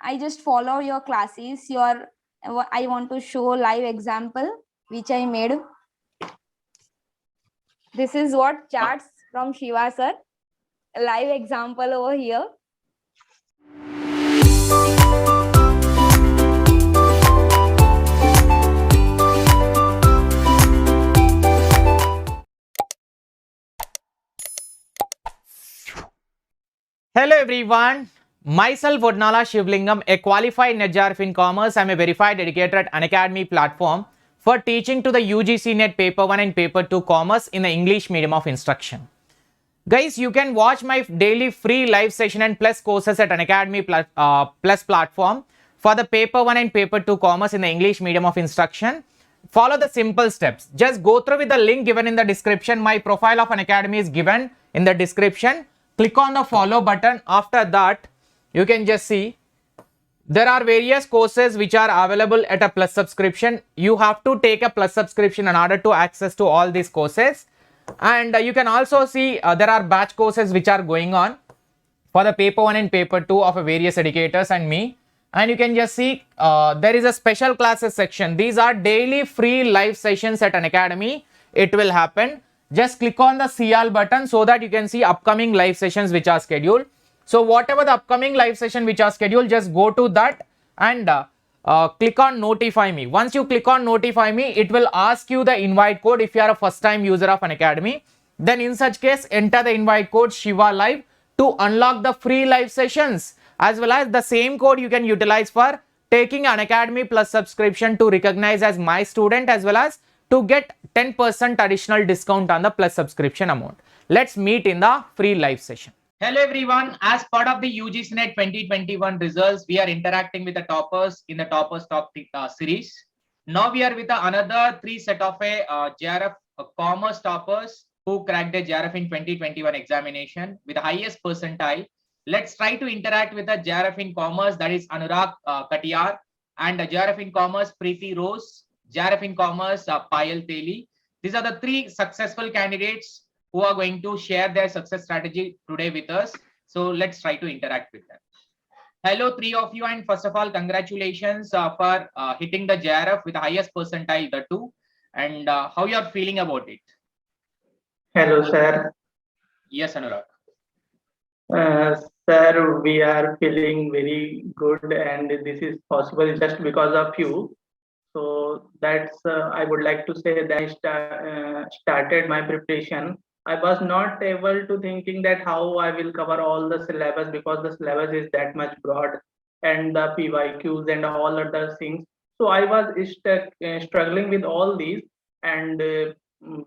I just follow your classes. I want to show live example which I made. This is what charts from Shiva sir. A live example over here. Hello everyone, myself Vodnala Shivalingam, a qualified NET JRF in Commerce. I am a verified educator at Unacademy platform for teaching to the UGC NET Paper 1 and Paper 2 Commerce in the English medium of instruction. Guys, you can watch my daily free live session and plus courses at Unacademy plus platform for the Paper 1 and Paper 2 Commerce in the English medium of instruction. Follow the simple steps. Just go through with the link given in the description. My profile of Unacademy is given in the description. Click on the follow button. After that, you can just see there are various courses which are available at a plus subscription. You have to take a plus subscription in order to access to all these courses. And you can also see there are batch courses which are going on for the paper 1 and paper 2 of various educators and me. And you can just see there is a special classes section. These are daily free live sessions at Unacademy. It will happen. Just click on the CL button so that you can see upcoming live sessions which are scheduled. So whatever the upcoming live session which are scheduled, just go to that and click on notify me. Once you click on notify me, it will ask you the invite code if you are a first time user of Unacademy. Then in such case, enter the invite code Shiva Live to unlock the free live sessions, as well as the same code you can utilize for taking Unacademy plus subscription to recognize as my student, as well as to get 10% additional discount on the plus subscription amount. Let's meet in the free live session. Hello everyone, as part of the UGC NET 2021 results, we are interacting with the toppers in the Toppers Talk series. Now we are with another 3 set of JRF Commerce toppers who cracked the JRF in 2021 examination with the highest percentile. Let's try to interact with the JRF in Commerce, that is Anurag Katiyar, and the JRF in Commerce Preethy Rose, JRF in Commerce Payal Teli. These are the 3 successful candidates who are going to share their success strategy today with us. So let's try to interact with them. Hello 3 of you, and first of all congratulations for hitting the JRF with the highest percentile, the 2, and how you are feeling about it. Hello sir. Yes Anurag. Sir, we are feeling very good, and this is possible just because of you. So that's I would like to say that I started my preparation. I was not able to thinking that how I will cover all the syllabus, because the syllabus is that much broad, and the PYQs and all other things. So I was struggling with all these, and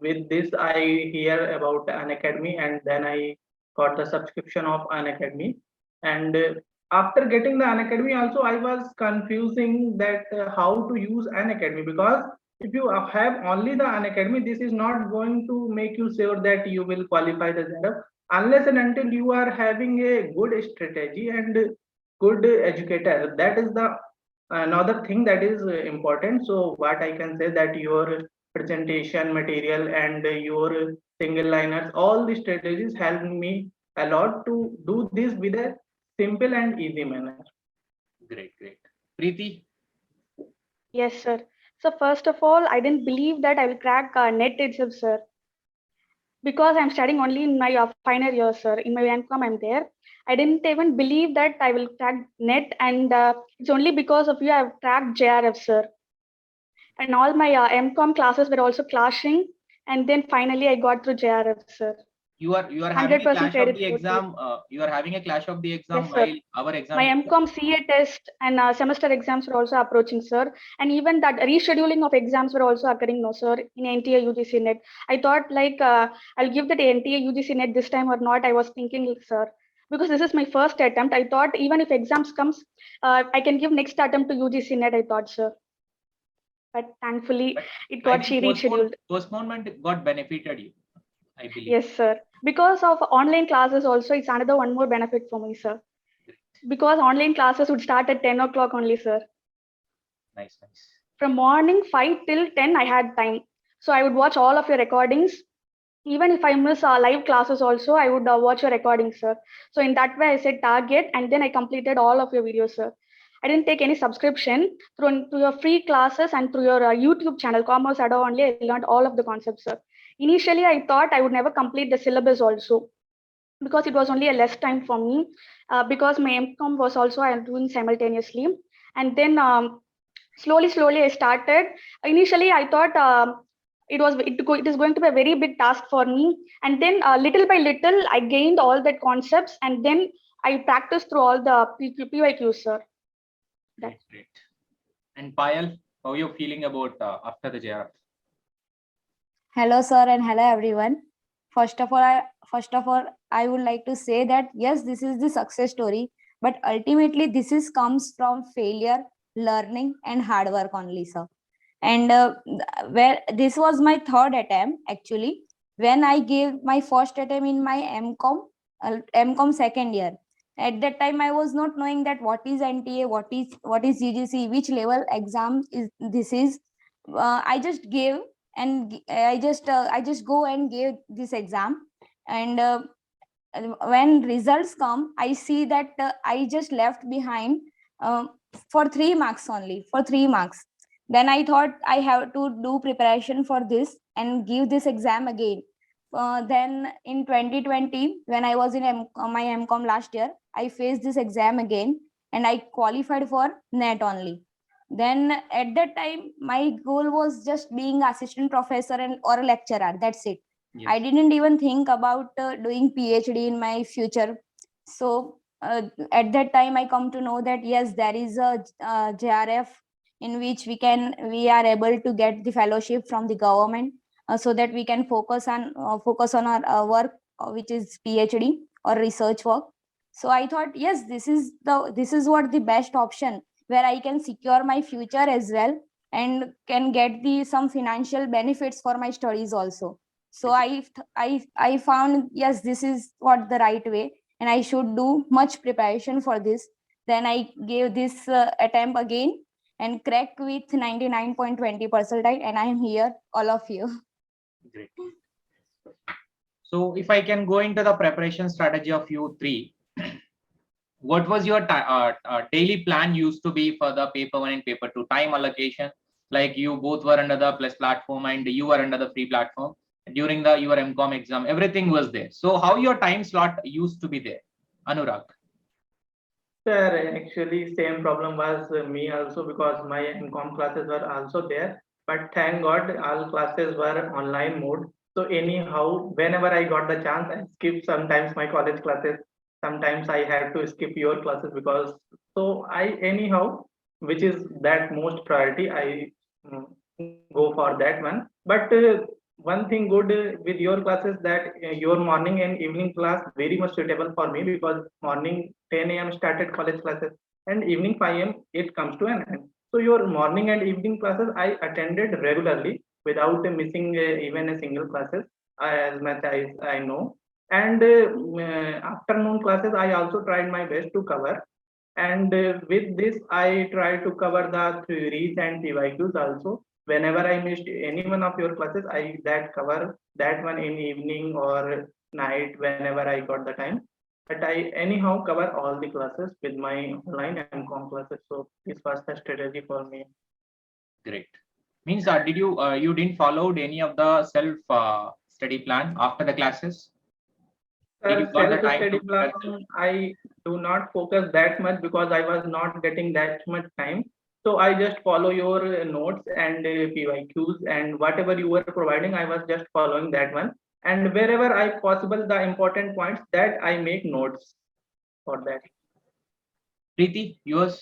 with this I hear about Unacademy, and then I got the subscription of Unacademy. And after getting the Unacademy also, I was confusing that how to use Unacademy, because if you have only the Unacademy, this is not going to make you sure that you will qualify the JRF unless and until you are having a good strategy and good educator. That is the another thing that is important. So what I can say that your presentation material and your single liners, all the strategies helped me a lot to do this with a simple and easy manner. Great. Preethy? Yes, sir. So first of all, I didn't believe that I will crack NET itself, sir. Because I'm studying only in my final year, sir. In my MCOM, I'm there. I didn't even believe that I will crack NET, and it's only because of you I've cracked JRF, sir. And all my MCOM classes were also clashing, and then finally I got through JRF, sir. You are having a clash of the exam. You are having a clash of the exam, yes, while our exam. My MCOM CA test and semester exams were also approaching, sir. And even that rescheduling of exams were also occurring, no, sir, in NTA UGC NET. I thought like I'll give that NTA UGC NET this time or not. I was thinking, sir, because this is my first attempt. I thought even if exams comes, I can give next attempt to UGC NET. I thought, sir. But thankfully, it got rescheduled. Postponement got benefited you, I believe. Yes, sir. Because of online classes also, it's another one more benefit for me, sir. Because online classes would start at 10 o'clock only, sir. Nice. From morning 5 till 10, I had time. So I would watch all of your recordings. Even if I miss live classes also, I would watch your recordings, sir. So in that way, I set target, and then I completed all of your videos, sir. I didn't take any subscription. Through your free classes and through your YouTube channel, Commerce Adda only, I learned all of the concepts, sir. Initially, I thought I would never complete the syllabus also, because it was only a less time for me, because my MCOM was also I am doing simultaneously. And then slowly I started. Initially, I thought it is going to be a very big task for me. And then little by little, I gained all the concepts, and then I practiced through all the PYQs, sir. That's great. And Payal, how are you feeling about after the JRF? Hello, sir, and hello, everyone. First of all, I would like to say that yes, this is the success story, but ultimately this comes from failure, learning, and hard work only, sir. And where this was my third attempt actually, when I gave my first attempt in my MCOM second year. At that time, I was not knowing that what is NTA, what is UGC, which level exam is this is. I just gave, and I just go and gave this exam, and when results come, I see that I just left behind for 3 marks only, for 3 marks. Then I thought I have to do preparation for this and give this exam again. Then in 2020, when I was in my MCOM last year, I faced this exam again, and I qualified for NET only. Then at that time, my goal was just being assistant professor and or a lecturer. That's it. Yes. I didn't even think about doing PhD in my future. So at that time, I come to know that yes, there is a JRF in which we are able to get the fellowship from the government, so that we can focus on our work, which is PhD or research work. So I thought, yes, this is what the best option, where I can secure my future as well, and can get some financial benefits for my studies also. So I found, yes, this is what the right way, and I should do much preparation for this. Then I gave this attempt again and cracked with 99.20 percentile, and I am here, all of you. Great. So if I can go into the preparation strategy of you three, what was your daily plan used to be for the paper 1 and paper 2 time allocation? Like you both were under the plus platform and you were under the free platform. During your MCOM exam, everything was there. So how your time slot used to be there? Anurag. Sir, actually, same problem was me also, because my MCOM classes were also there. But thank God, all classes were online mode. So anyhow, whenever I got the chance, I skipped sometimes my college classes. Sometimes I had to skip your classes, because so I anyhow, which is that most priority, I go for that one. But one thing good with your classes, that your morning and evening class very much suitable for me, because morning 10 a.m. started college classes and evening 5 a.m. it comes to an end. So your morning and evening classes I attended regularly without missing even a single classes, as much as I know. And afternoon classes I also tried my best to cover. And with this I try to cover the theories and PYQs also. Whenever I missed any one of your classes, I cover that one in evening or night whenever I got the time. But I anyhow cover all the classes with my online and com classes. So this was the strategy for me. Great. Means did you didn't follow any of the self study plan after the classes? Self-study plan, I do not focus that much because I was not getting that much time. So I just follow your notes and PYQs, and whatever you were providing, I was just following that one. And wherever I possible the important points, that I make notes for that. Preethy, yours?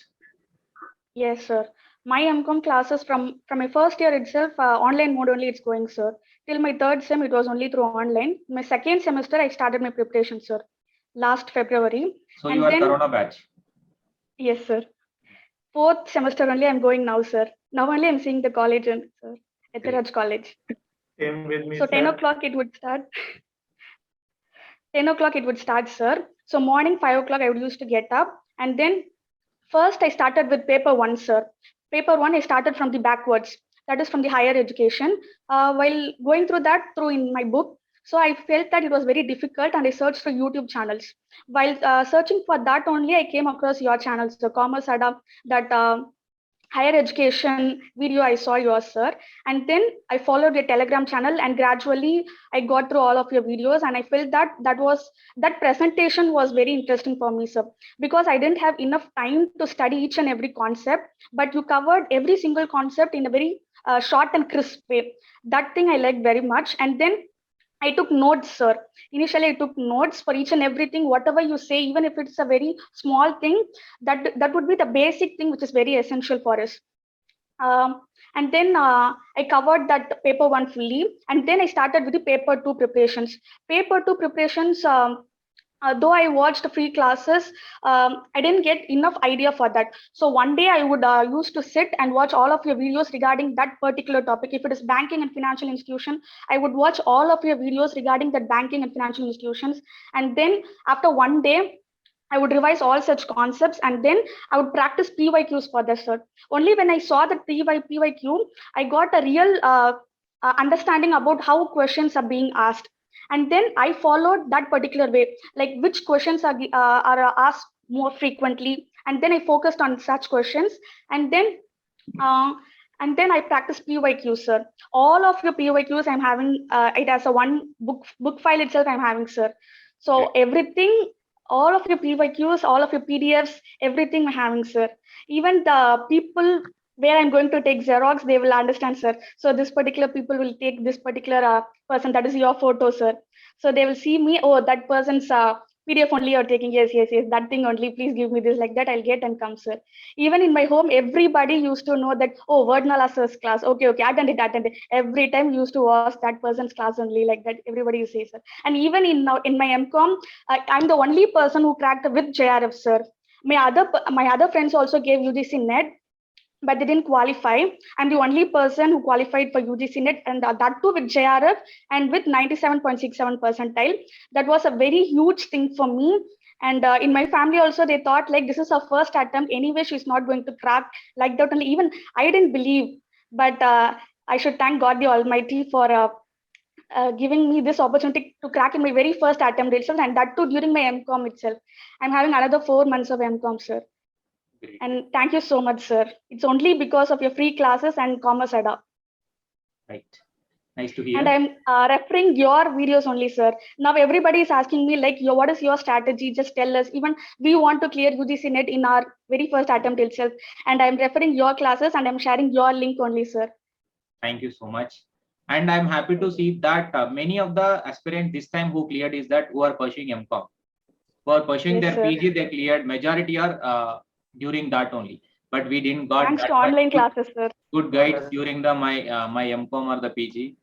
Yes, sir. My MCOM classes from my first year itself, online mode only it's going, sir. Till my third sem, it was only through online. My second semester, I started my preparation, sir, last February. So and you are then, Corona batch. Yes, sir. Fourth semester only I'm going now, sir. Now only I'm seeing the college, sir, at the Raj College. Same with me, So 10 sir. o'clock it would start. 10 o'clock it would start, sir. So morning 5 o'clock I would used to get up, and then first I started with paper 1, sir. Paper 1 I started from the backwards, that is from the higher education. While going through that through in my book, So I felt that it was very difficult, and I searched for YouTube channels. While searching for that only, I came across your channels, the Commerce Adda, that higher education video I saw yours, sir. And then I followed your Telegram channel, and gradually I got through all of your videos, and I felt that that presentation was very interesting for me, sir, because I didn't have enough time to study each and every concept, but you covered every single concept in a very short and crisp way. That thing I liked very much. And then I took notes, sir. Initially, I took notes for each and everything, whatever you say, even if it's a very small thing, that would be the basic thing which is very essential for us. And then I covered that paper one fully, and then I started with the paper two preparations. Paper two preparations. Though I watched free classes, I didn't get enough idea for that. So one day I would used to sit and watch all of your videos regarding that particular topic. If it is banking and financial institution, I would watch all of your videos regarding that banking and financial institutions. And then after one day, I would revise all such concepts, and then I would practice PYQs for this, sir. Only when I saw the PYQ, I got a real understanding about how questions are being asked. And then I followed that particular way, like which questions are asked more frequently. And then I focused on such questions. And then uh, I practiced PYQs, sir. All of your PYQs I'm having it as a one book file itself I'm having, sir. So everything, all of your PYQs, all of your PDFs, everything I'm having, sir. Even the people where I'm going to take Xerox, they will understand, sir. So this particular people will take this particular person, that is your photo, sir. So they will see me, oh, that person's PDF only you're taking. Yes, yes, yes, that thing only. Please give me this, like that. I'll get and come, sir. Even in my home, everybody used to know that, oh, Vodnala sir's class. Okay, okay, attend it, attend it. Every time used to watch that person's class only, like that. Everybody says, sir. And even in my MCOM, I'm the only person who cracked with JRF, sir. My other friends also gave UGC net, but they didn't qualify. I'm the only person who qualified for UGC net, and that too with JRF and with 97.67 percentile. That was a very huge thing for me. And in my family also, they thought like this is her first attempt. Anyway, she's not going to crack, like that. Only even I didn't believe, but I should thank God the Almighty for giving me this opportunity to crack in my very first attempt itself, and that too during my MCOM itself. I'm having another 4 months of MCOM, sir. Great. And thank you so much, sir. It's only because of your free classes and Commerce Adda. Right. Nice to hear. And I'm referring your videos only, sir. Now everybody is asking me like, what is your strategy? Just tell us. Even we want to clear UGC net in our very first attempt itself. And I'm referring your classes, and I'm sharing your link only, sir. Thank you so much. And I'm happy to see that many of the aspirants this time who cleared is that who are pursuing MCOM. Who are pursuing Yes, their sir. PG, they cleared. Majority are during that only. But we didn't got Thanks that to online classes, sir. good guides during the my MCOM or the PG.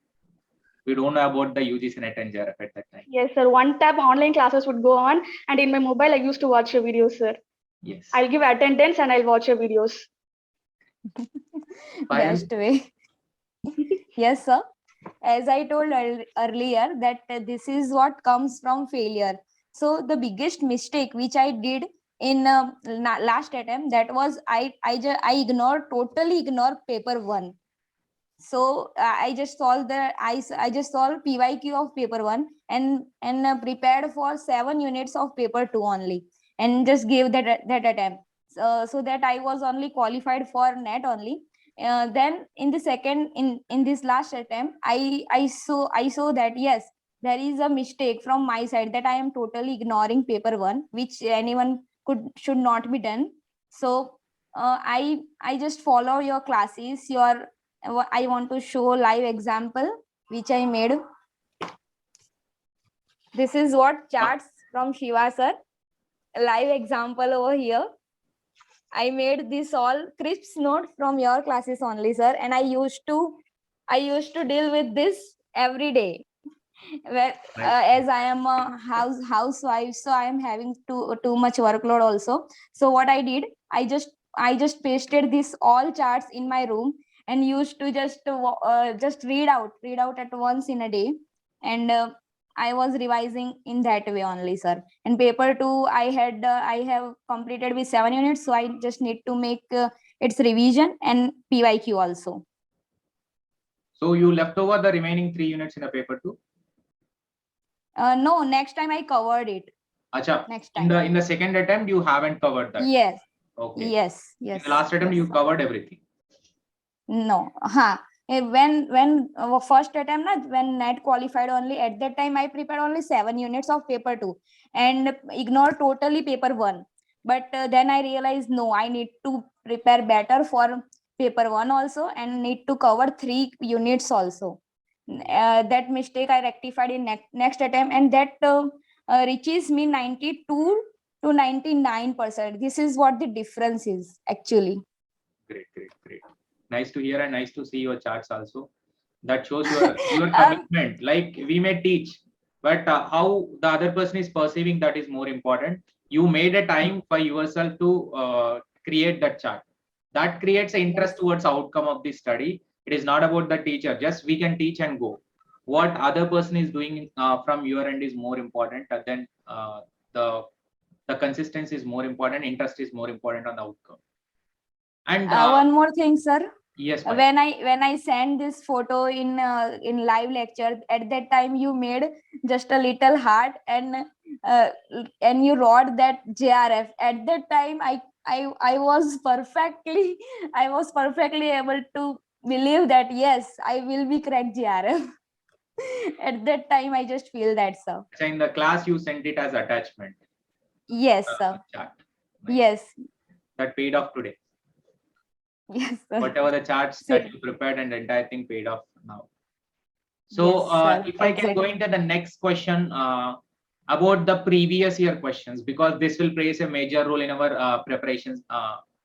We don't know about the UGC net and JRF at that time. Yes, sir. One tab online classes would go on, and in my mobile, I used to watch your videos, sir. Yes. I'll give attendance and I'll watch your videos. Best way. Yes, sir. As I told earlier, that this is what comes from failure. So the biggest mistake which I did in last attempt, that was I totally ignored paper one. So I just solved I just solved PYQ of paper one, and prepared for 7 units of paper two only, and just gave that attempt, so that I was only qualified for net only. Then in the second, in this last attempt, I saw that yes, there is a mistake from my side, that I am totally ignoring paper one, which anyone should not be done. So I just follow your classes. I want to show live example which I made. This is what charts from Shiva sir. Live example over here. I made this all crisp note from your classes only, sir, and I used to deal with this every day. Well, as I am a housewife, so I am having too much workload also. So what I did, I just pasted this all charts in my room, and used to just read out at once in a day, and I was revising in that way only, sir. And paper two, I have completed with 7 units, so I just need to make its revision and PYQ also. So you left over the remaining 3 units in a paper two? No, next time I covered it. Acha, Next in time. the second attempt you haven't covered that. Yes. Okay. Yes. In Yes. the last attempt yes, you sir. covered everything. No. When first attempt na, when NET qualified only, at that time I prepared only 7 units of paper 2 and ignore totally paper 1. But then I realized no, I need to prepare better for paper 1 also and need to cover 3 units also. That mistake I rectified in next attempt, and that reaches me 92 to 99%. This is what the difference is actually. Great. Nice to hear and nice to see your charts also. That shows your Um, commitment. Like we may teach, but how the other person is perceiving, that is more important. You made a time for yourself to create that chart. That creates an interest towards outcome of the study. It is not about the teacher. Just we can teach and go. What other person is doing from your end is more important than the the consistency is more important. Interest is more important on the outcome. And one more thing, sir. yes, Payal. When I send this photo in live lecture, at that time you made just a little heart uh, and you wrote that JRF. At that time I was perfectly able to believe that yes, I will be cracked JRF. At that time I just feel that, sir. So in the class, you sent it as attachment Yes, sir. chart. Nice. Yes. That paid off today. Yes, sir. Whatever the charts So, that you prepared and the entire thing paid off now. yes, So sir. if I can go Exactly. into the next question about the previous year questions, because this will play a major role in our preparations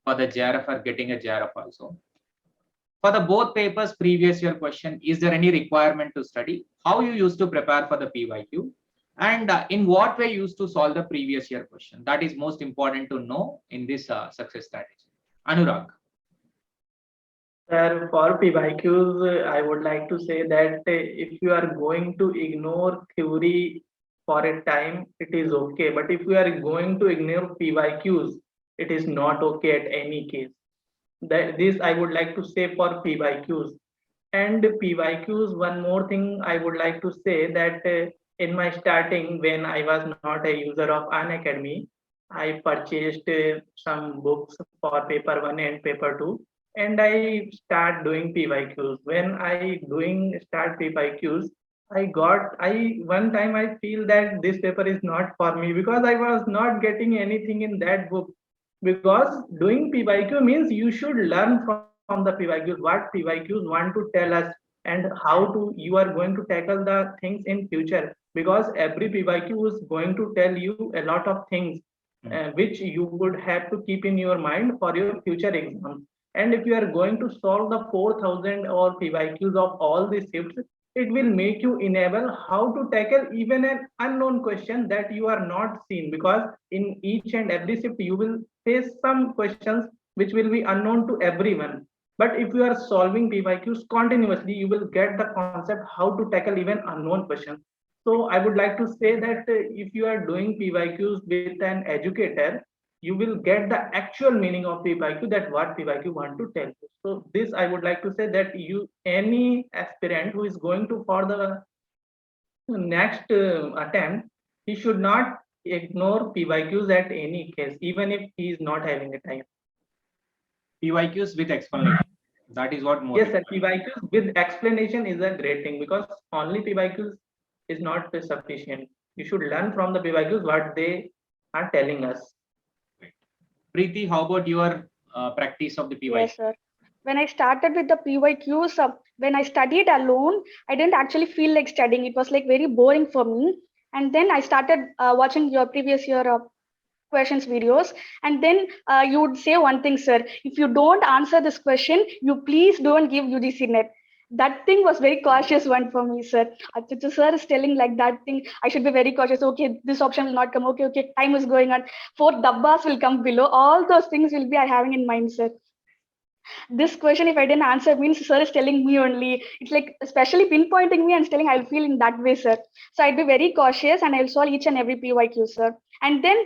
for the JRF or getting a JRF also. For the both papers previous year question, is there any requirement to study? How you used to prepare for the PYQ? And in what way you used to solve the previous year question? That is most important to know in this success strategy. Anurag. Sir, for PYQs, I would like to say that if you are going to ignore theory for a time, it is okay. But if you are going to ignore PYQs, it is not okay at any case. This I would like to say for PYQs. And PYQs, one more thing I would like to say that in my starting, when I was not a user of Unacademy, I purchased some books for paper 1 and paper 2, and I start doing PYQs. When I doing start PYQs, I one time I feel that this paper is not for me because I was not getting anything in that book. Because doing PYQ means you should learn from the PYQs what PYQs want to tell us and how to you are going to tackle the things in future, because every PYQ is going to tell you a lot of things which you would have to keep in your mind for your future exams. And if you are going to solve the 4000 or PYQs of all these shifts, it will make you enable how to tackle even an unknown question that you are not seen, because in each and every shift you will face some questions which will be unknown to everyone. But if you are solving PYQs continuously, you will get the concept how to tackle even unknown questions. So I would like to say that if you are doing PYQs with an educator, you will get the actual meaning of PYQ, that what PYQ want to tell you. So this I would like to say that you any aspirant who is going to for the next attempt, he should not ignore PYQs at any case, even if he is not having a time. PYQs with explanation. That is what more. Yes, sir. PYQs with explanation is a great thing, because only PYQs is not sufficient. You should learn from the PYQs what they are telling us. Preethy, how about your practice of the PYQ? Yes, sir. When I started with the PYQs, when I studied alone, I didn't actually feel like studying. It was like very boring for me. And then I started watching your previous year questions videos, and then you would say one thing, sir: if you don't answer this question, you please don't give UGC net. That thing was very cautious one for me, sir. Achha, sir is telling like that thing, I should be very cautious. Okay, this option will not come. Okay, time is going on. 4 dabbas will come below. All those things will be I having in mind, sir. This question, if I didn't answer, means sir is telling me only. It's like especially pinpointing me and telling I'll feel in that way, sir. So I'd be very cautious and I'll solve each and every PYQ, sir. And then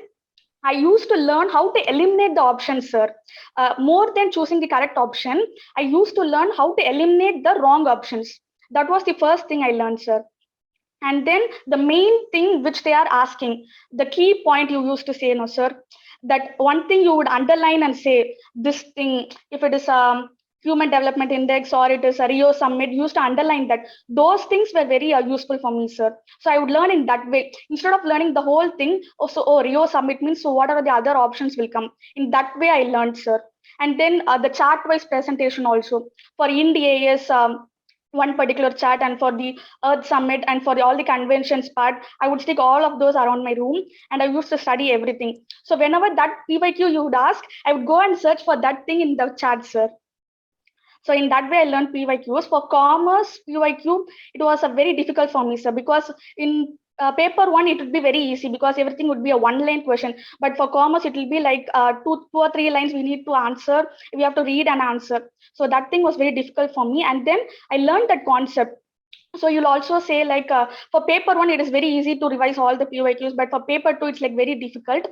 I used to learn how to eliminate the options, sir. More than choosing the correct option, I used to learn how to eliminate the wrong options. That was the first thing I learned, sir. And then the main thing which they are asking, the key point you used to say, no, sir, that one thing you would underline and say this thing, if it is human development index or it is a Rio summit, used to underline that. Those things were very useful for me, sir. So I would learn in that way instead of learning the whole thing. Also, oh, Rio summit means, so what are the other options will come? In that way, I learned, sir. And then the chart wise presentation also for India is one particular chart, and for the Earth Summit and for all the conventions part, I would stick all of those around my room and I used to study everything. So whenever that PYQ you would ask, I would go and search for that thing in the chat, sir. So in that way, I learned PYQs. For commerce PYQ, it was a very difficult for me, sir, because in paper one, it would be very easy because everything would be a one-line question. But for commerce, it will be like two or three lines we need to answer. We have to read and answer. So that thing was very difficult for me. And then I learned that concept. So you'll also say like for paper one, it is very easy to revise all the PYQs, but for paper two, it's like very difficult.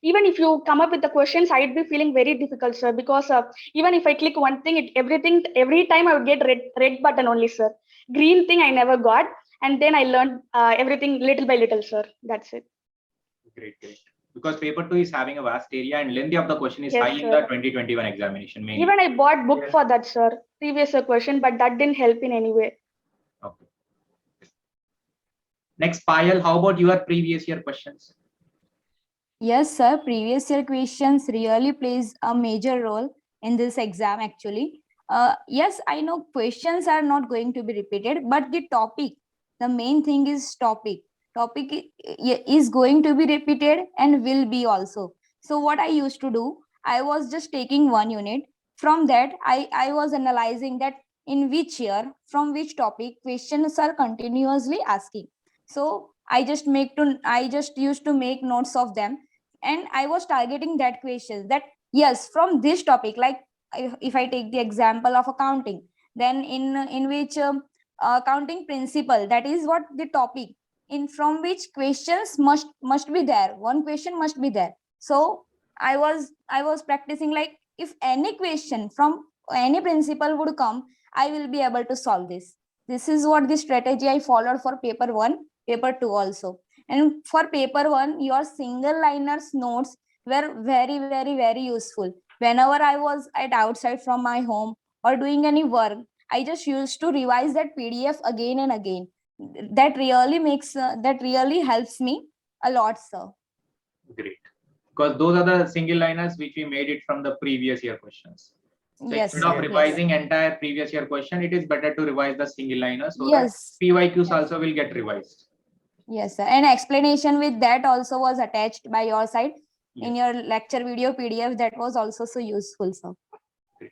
Even if you come up with the questions, I'd be feeling very difficult, sir, because even if I click one thing, every time I would get red button only, sir. Green thing I never got. And then I learned everything little by little, sir. That's it. Great, great. Because paper 2 is having a vast area and length of the question is Yes, high in sir. the 2021 examination. Mainly. Even I bought book Yes. for that, sir. Previous year question, but that didn't help in any way. Okay. Next, Payal, how about your previous year questions? Yes, sir. Previous year questions really plays a major role in this exam actually. Yes, I know questions are not going to be repeated, but the main thing is topic is going to be repeated and will be also. So what I used to do, I was just taking one unit. From that, I was analyzing that in which year, from which topic questions are continuously asking. So I just used to make notes of them, and I was targeting that question, that yes, from this topic, like if I take the example of accounting, then in which accounting principle, that is what the topic, in from which questions must be there, one question must be there. So I was practicing, like if any question from any principle would come, I will be able to solve this. This is what the strategy I followed for paper 1, paper 2 also. And for paper 1, your single liners notes were very, very, very useful. Whenever I was at outside from my home or doing any work, I just used to revise that PDF again and again. That really helps me a lot, sir. Great. Because those are the single liners which we made it from the previous year questions. So Yes, instead of sir. revising entire previous year question, it is better to revise the single liner so Yes. that PYQs Yes. also will get revised. Yes, sir. And explanation with that also was attached by your side in Yes. your lecture video PDF. That was also so useful, sir. Great.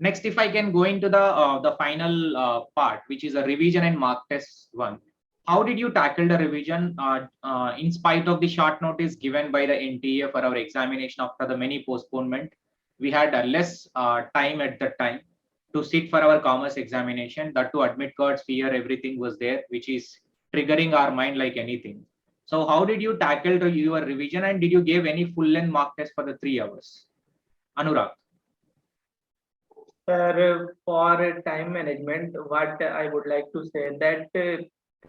Next, if I can go into the final part, which is a revision and mark test one. How did you tackle the revision in spite of the short notice given by the NTA for our examination after the many postponement? We had less time at that time to sit for our commerce examination. That to admit cards, fear, everything was there, which is triggering our mind like anything. So how did you tackle your revision, and did you give any full length mark test for the 3 hours? Anurag. Sir, for time management, what I would like to say that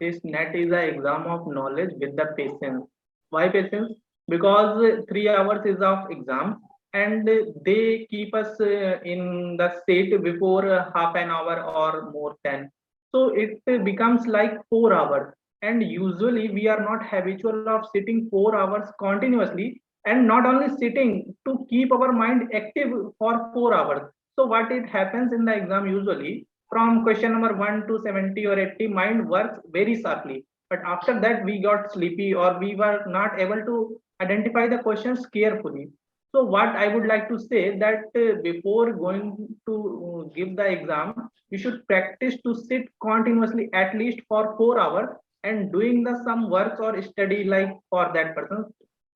this NET is an exam of knowledge with the patience. Why patience? Because 3 hours is of exam, and they keep us in the state before half an hour or more than. So it becomes like 4 hours. And usually we are not habitual of sitting 4 hours continuously, and not only sitting, to keep our mind active for 4 hours. So what it happens in the exam usually, from question number 1 to 70 or 80, mind works very sharply. But after that, we got sleepy or we were not able to identify the questions carefully. So what I would like to say that before going to give the exam, you should practice to sit continuously at least for 4 hours and doing the some works or study like for that person,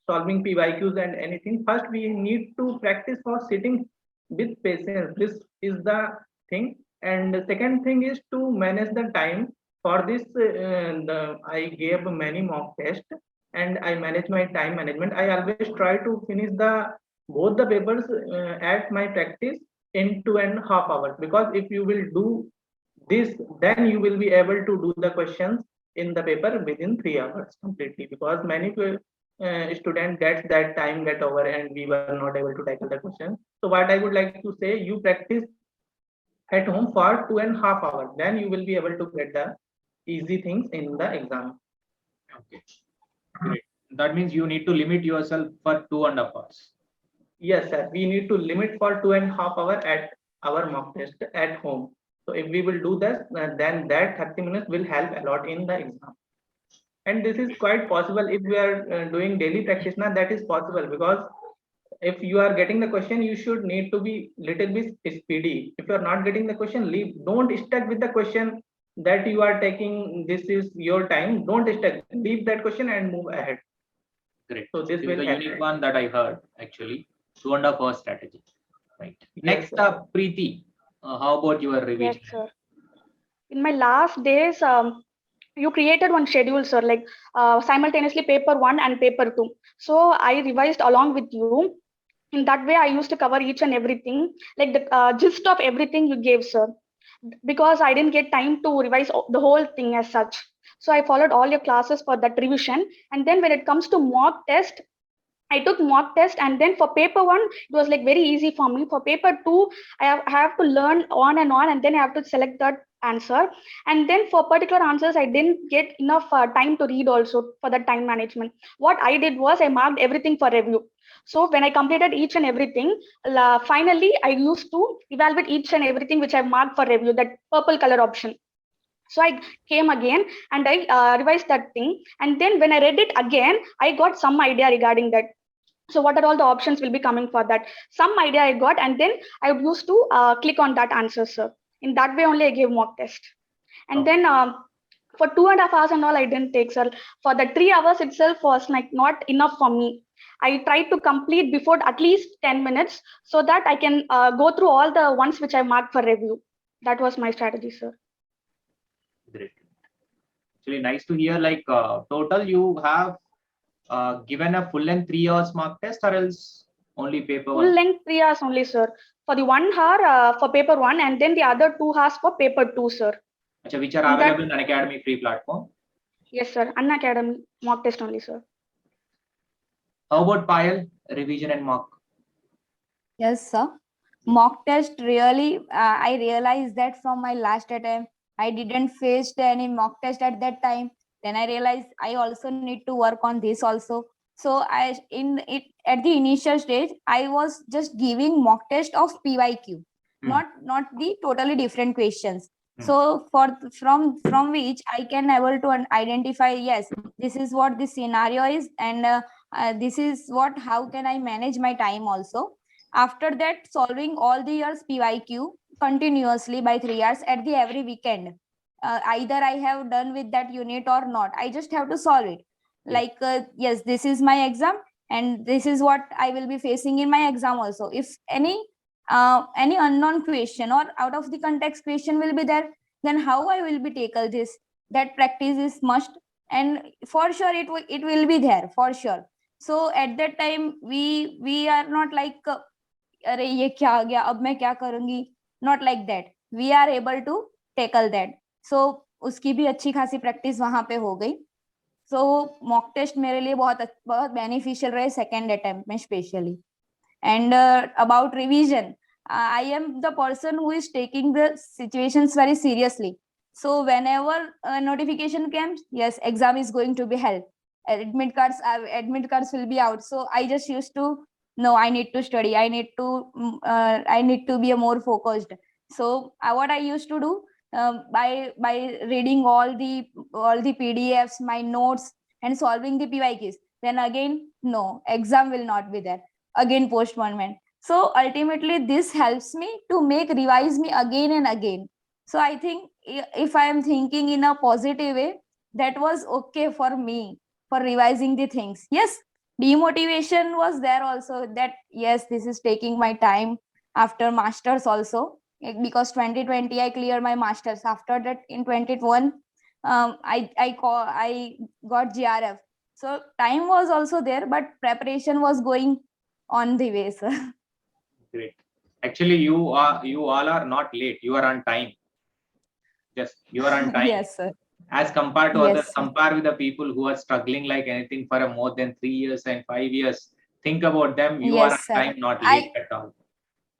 solving PYQs and anything. First, we need to practice for sitting with patience. This is the thing. And the second thing is to manage the time. For this, I gave many mock tests and I manage my time management. I always try to finish the both the papers at my practice in 2.5 hours, because if you will do this, then you will be able to do the questions in the paper within 3 hours completely, because many students get over and we were not able to tackle the question. So what I would like to say, you practice at home for 2.5 hours, then you will be able to get the easy things in the exam. Okay, great. That means you need to limit yourself for 2.5 hours. Yes, sir. We need to limit for 2.5 hours at our mock test at home. So if we will do this, then that 30 minutes will help a lot in the exam. And this is quite possible if we are doing daily practice. Now that is possible, because if you are getting the question, you should need to be little bit speedy. If you are not getting the question, leave. Don't stuck with the question that you are taking. This is your time. Don't stuck. Leave that question and move ahead. Great. So this is will the help. unique one that I heard actually. 2.5 hour strategy. Right. Yes, Next sir. up, Preethy. How about your revision? Yes, sir. In my last days, you created one schedule, sir, like simultaneously paper 1 and paper 2. So I revised along with you. In that way, I used to cover each and everything, like the gist of everything you gave, sir, because I didn't get time to revise the whole thing as such. So I followed all your classes for that revision. And then when it comes to mock test, I took mock test, and then for paper 1, it was like very easy for me. For paper 2, I have to learn on, and then I have to select that answer. And then for particular answers, I didn't get enough time to read also for the time management. What I did was I marked everything for review. So when I completed each and everything, finally I used to evaluate each and everything which I marked for review, that purple color option. So I came again and I revised that thing. And then when I read it again, I got some idea regarding that. So what are all the options will be coming for that? Some idea I got, and then I would use to click on that answer, sir. In that way only I gave mock test. And then for 2.5 hours and all I didn't take, sir. For the 3 hours itself was like not enough for me. I tried to complete before at least 10 minutes so that I can go through all the ones which I marked for review. That was my strategy, sir. Great. Actually, nice to hear. Like total, you have given a full length 3 hours mark test, or else only paper Full 1? length 3 hours only, sir. For the 1 hour for paper 1, and then the other 2 hours for paper 2, sir. Which are In that- available in an academy free platform. Yes, sir. Unacademy mock test only, sir. How about Payal, revision and mock? Yes, sir. Mock test really, I realized that from my last attempt, I didn't face any mock test at that time. Then I realized I also need to work on this also. So at the initial stage, I was just giving mock test of PYQ, not the totally different questions. So from which I can able to identify, yes, this is what the scenario is, and this is what, how can I manage my time also. After that, solving all the years PYQ continuously by 3 years at the every weekend. Either I have done with that unit or not, I just have to solve it. Like yes, this is my exam, and this is what I will be facing in my exam also. If any unknown question or out of the context question will be there, then how I will be tackle this? That practice is must, and for sure it will be there for sure. So at that time we are not like अरे ये क्या आ गया, अब मैं क्या करूंगी, not like that. We are able to tackle that. So उसकी भी अच्छी खासी प्रैक्टिस वहां पे हो गई. So mock test मेरे लिए बहुत बेनिफिशियल रहे सेकेंड अटेम्प्ट में specially. And about revision, I am the person who is taking the situations very seriously. So whenever a notification comes, yes, exam is going to be held, admit cards will be out. So I just used to, no, I need to study, I need to be more focused. So what I used to do, by reading all the PDFs, my notes, and solving the PYQs, then again, no, exam will not be there, again postponement. So ultimately this helps me to revise me again and again. So I think if I am thinking in a positive way, that was okay for me for revising the things. Yes, demotivation was there also, that yes, this is taking my time after masters also, because 2020 I cleared my masters. After that in 2021 I got GRF. So time was also there, but preparation was going on the way, sir. Great. Actually, you all are not late. You are on time. Yes, you are on time. Yes, sir. As compared to Yes, others, sir. compare with the people who are struggling like anything for a more than 3 years and 5 years. Think about them. You are Yes, on sir. time, not late I at all.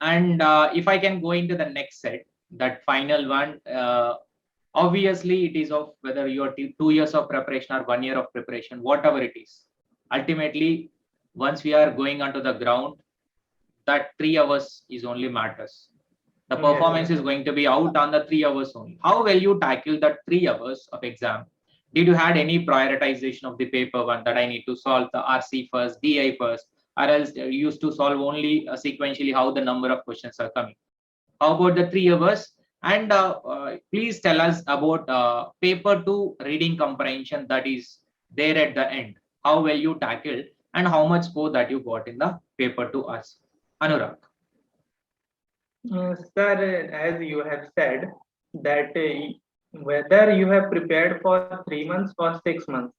And if I can go into the next set, that final one, obviously it is of whether you are 2 years of preparation or 1 year of preparation, whatever it is. Ultimately, once we are going onto the ground, that 3 hours is only matters. The Yes. performance is going to be out on the 3 hours only. How will you tackle that 3 hours of exam? Did you had any prioritization of the paper one that I need to solve the RC first, DI first, or else you used to solve only sequentially how the number of questions are coming? How about the 3 hours? And please tell us about paper 2 reading comprehension that is there at the end. How will you tackle and how much score that you got in the paper 2 RC? Anurag. Sir, as you have said, that whether you have prepared for 3 months or 6 months,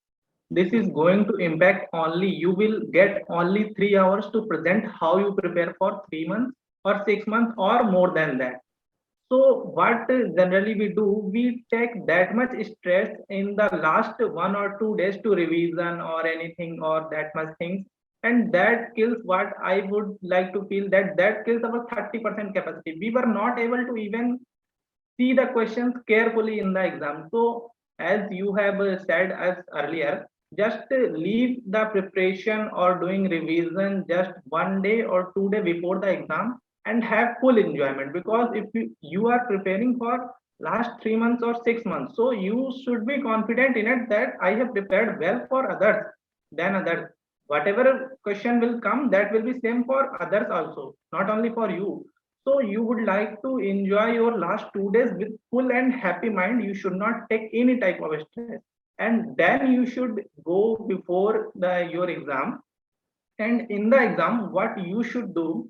this is going to impact only, you will get only 3 hours to present how you prepare for 3 months or 6 months or more than that. So what generally we do, we take that much stress in the last 1 or 2 days to revision or anything or that much things, and that kills what I would like to feel, that kills our 30% capacity. We were not able to even see the questions carefully in the exam. So, as you have said as earlier, just leave the preparation or doing revision just 1 day or 2 day before the exam and have full enjoyment. Because if you are preparing for last 3 months or 6 months, so you should be confident in it that I have prepared well for others than others. Whatever question will come, that will be same for others also, not only for you. So you would like to enjoy your last 2 days with full and happy mind. You should not take any type of stress, and then you should go before the your exam. And in the exam, what you should do,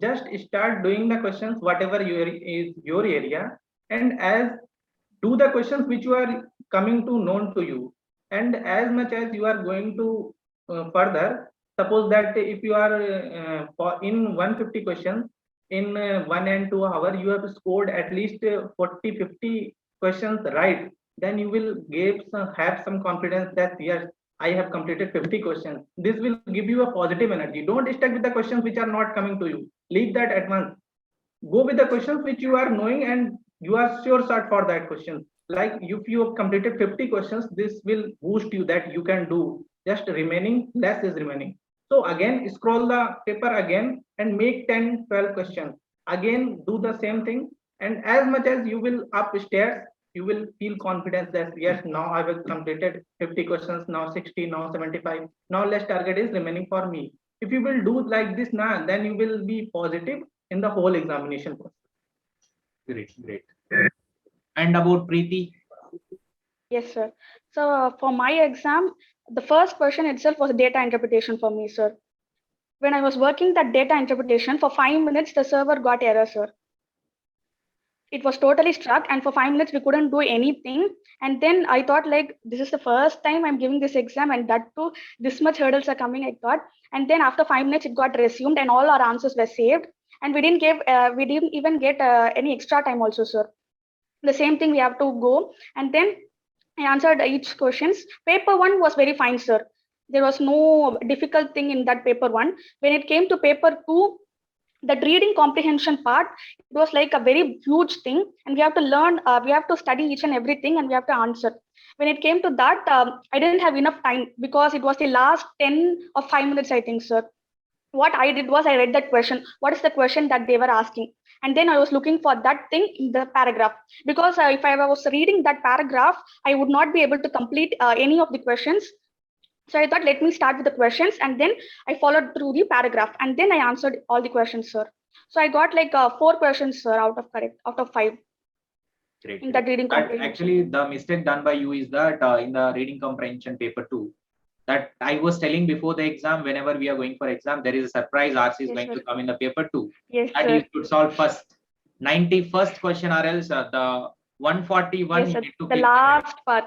just start doing the questions whatever is your area, and as do the questions which you are coming to known to you. And as much as you are going to further, suppose that if you are in 150 questions in 1 and 2 hour, you have scored at least 40-50 questions right, then you will have some confidence that yes, I have completed 50 questions. This will give you a positive energy. Don't stick with the questions which are not coming to you. Leave that at once. Go with the questions which you are knowing and you are sure shot for that question. Like if you have completed 50 questions, this will boost you that you can do. Just remaining less is remaining. So again, scroll the paper again and make 10-12 questions. Again, do the same thing. And as much as you will upstairs, you will feel confidence that yes, now I have completed 50 questions, now 60, now 75, now less target is remaining for me. If you will do like this now, then you will be positive in the whole examination process. Great, great. And about Preeti? Yes, sir. So for my exam, the first question itself was data interpretation for me, sir. When I was working that data interpretation for 5 minutes, the server got error, sir. It was totally stuck, and for 5 minutes we couldn't do anything. And then I thought, like, this is the first time I'm giving this exam, and that too, this much hurdles are coming, I thought. And then after 5 minutes, it got resumed, and all our answers were saved. And we didn't even get any extra time also, sir. The same thing we have to go, and then I answered each questions. Paper one was very fine, sir. There was no difficult thing in that paper one. When it came to paper two, that reading comprehension part, it was like a very huge thing, and we have to learn, we have to study each and everything, and we have to answer. When it came to that, I didn't have enough time because it was the last 10 or 5 minutes, I think, sir. What I did was I read that question. What is the question that they were asking? And then I was looking for that thing in the paragraph, because if I was reading that paragraph, I would not be able to complete any of the questions. So I thought, let me start with the questions, and then I followed through the paragraph, and then I answered all the questions, sir. So I got like 4 questions, sir, out of 5 Great, in great. that reading That comprehension. actually the mistake done by you is that in the reading comprehension paper 2, that I was telling before the exam, whenever we are going for exam, there is a surprise RC is Yes, going sir. to come in the paper 2. Yes, That sir. you should solve first. 91st question or else the 141 Yes, you sir. need to The click. last part.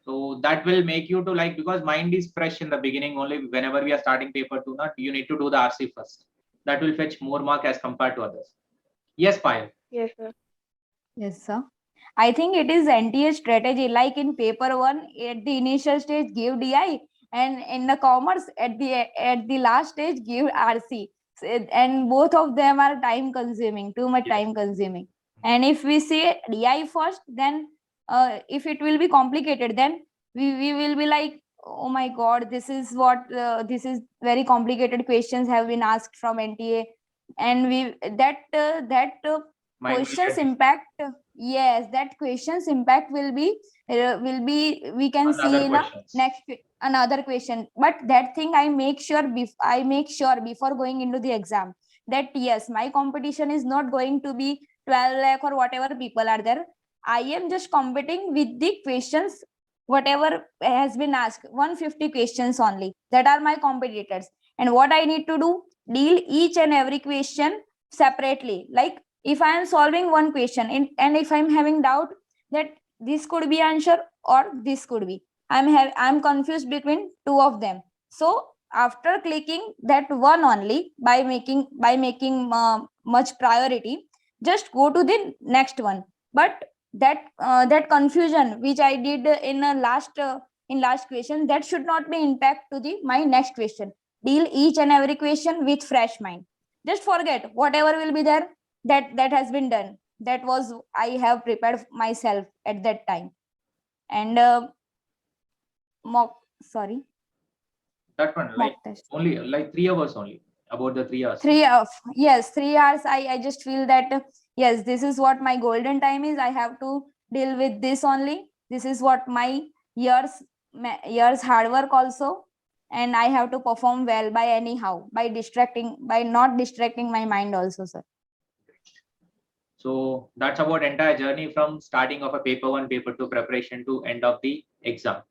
So that will make you to like, because mind is fresh in the beginning only. Whenever we are starting paper 2, not you need to do the RC first. That will fetch more mark as compared to others. Yes, Payal. Yes, sir. Yes, sir. I think it is NTA strategy. Like in paper one, at the initial stage, give DI, and in the commerce, at the last stage, give RC. And both of them are time consuming, too much time consuming. And if we say DI first, then if it will be complicated, then we will be like, oh my god, this is very complicated questions have been asked from NTA, and we that questions impact. Yes, that questions impact we can see in a next another question. But that thing I make sure before going into the exam, that yes, my competition is not going to be 12 lakh or whatever people are there. I am just competing with the questions whatever has been asked, 150 questions only, that are my competitors. And what I need to do, deal each and every question separately. Like if I am solving one question and if I'm having doubt that this could be answer or this could be, I'm confused between two of them. So after clicking that one only, by making much priority, just go to the next one. But that confusion which I did in last question, that should not be impact to the my next question. Deal each and every question with fresh mind. Just forget whatever will be there, that has been done. That was I have prepared myself at that time. And mock sorry That one, like test. only like 3 hours only. About the 3 hours. 3 hours. I just feel that yes, this is what my golden time is. I have to deal with this only. This is what my years hard work also, and I have to perform well by anyhow, by not distracting my mind also, sir. So that's about entire journey from starting of a paper 1, paper 2 preparation to end of the exam.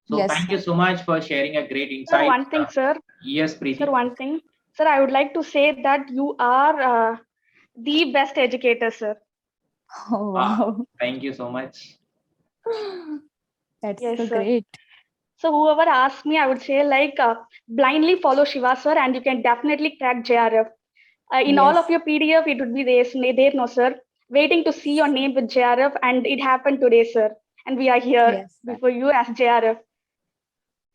So yes, thank you so much for sharing a great insight. Sir, one thing, sir. Yes, Preethy. Sir, one thing. Sir, I would like to say that you are the best educator, sir. Oh, wow. Thank you so much. That's Yes, so sir. great. So whoever asks me, I would say like blindly follow Shiva, sir, and you can definitely crack JRF. In all Yes. of your PDF, it would be there, no, sir. Waiting to see your name with JRF, and it happened today, sir. And we are here Yes, sir. before you as JRF.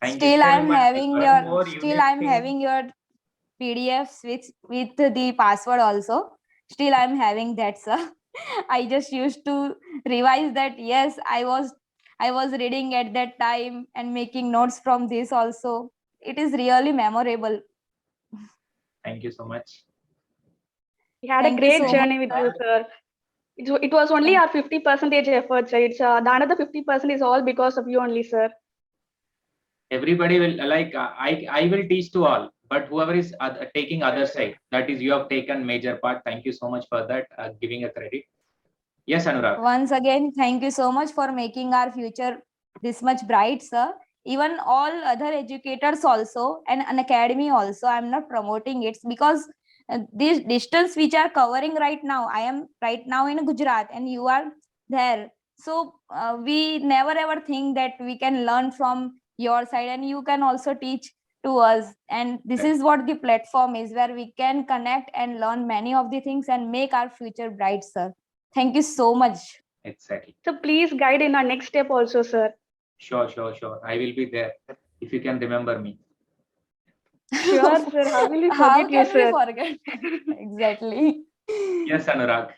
Thank you. Still I'm But having one your more still unique I'm thing- having your PDFs with the password also. Still I'm having that, sir. I just used to revise that. Yes, I was reading at that time and making notes from this also. It is really memorable. Thank you so much. We had Thank a you great so journey much, with you, sir. It was only our 50% effort, sir. It's the another 50% is all because of you only, sir. Everybody will like I will teach to all, but whoever is taking other side, that is you have taken major part. Thank you so much for that, giving a credit. Yes, Anurag. Once again, thank you so much for making our future this much bright, sir. Even all other educators also, and an academy also, I'm not promoting it because this distance which are covering right now, I am right now in Gujarat and you are there. So we never ever think that we can learn from your side and you can also teach to us. And this is what the platform is, where we can connect and learn many of the things and make our future bright, sir. Thank you so much. Exactly. So please guide in our next step also, sir. Sure. I will be there if you can remember me. Sure, sir. How will we How forget you, can we sir? forget? Exactly. Yes, Anurag.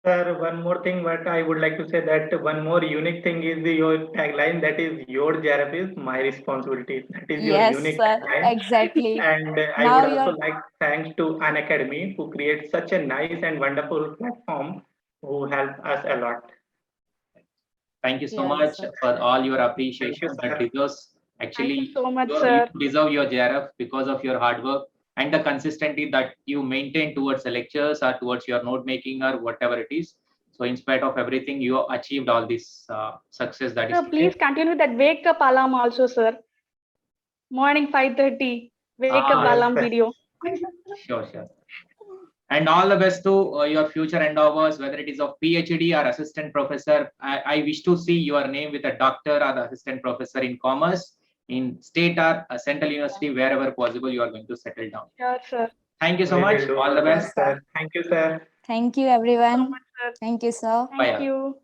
Sir, one more thing, what I would like to say, that one more unique thing is your tagline, that is your JRF is my responsibility. That is your Yes, unique sir. tagline. Exactly. And I Now would you're also like thanks to an academy who creates such a nice and wonderful platform who help us a lot. Thank you so Yes, much sir. for all your appreciation. Thank you, That sir. deserves Thank actually you so much, you sir. deserve your JRF because of your hard work and the consistency that you maintain towards the lectures or towards your note making or whatever it is. So in spite of everything, you achieved all this success that is Sir, today. please continue that wake up alarm also, sir. Morning 5:30, wake up alarm sir. video. Sure. And all the best to your future endeavors, whether it is of PhD or assistant professor. I wish to see your name with a doctor or the assistant professor in commerce in state or a central university, wherever possible, you are going to settle down. Sure, sir. Thank you so We much. will do All the our best. sir. Thank you, sir. Thank you, So everyone. much, sir. Thank you, sir. Thank Payal. you.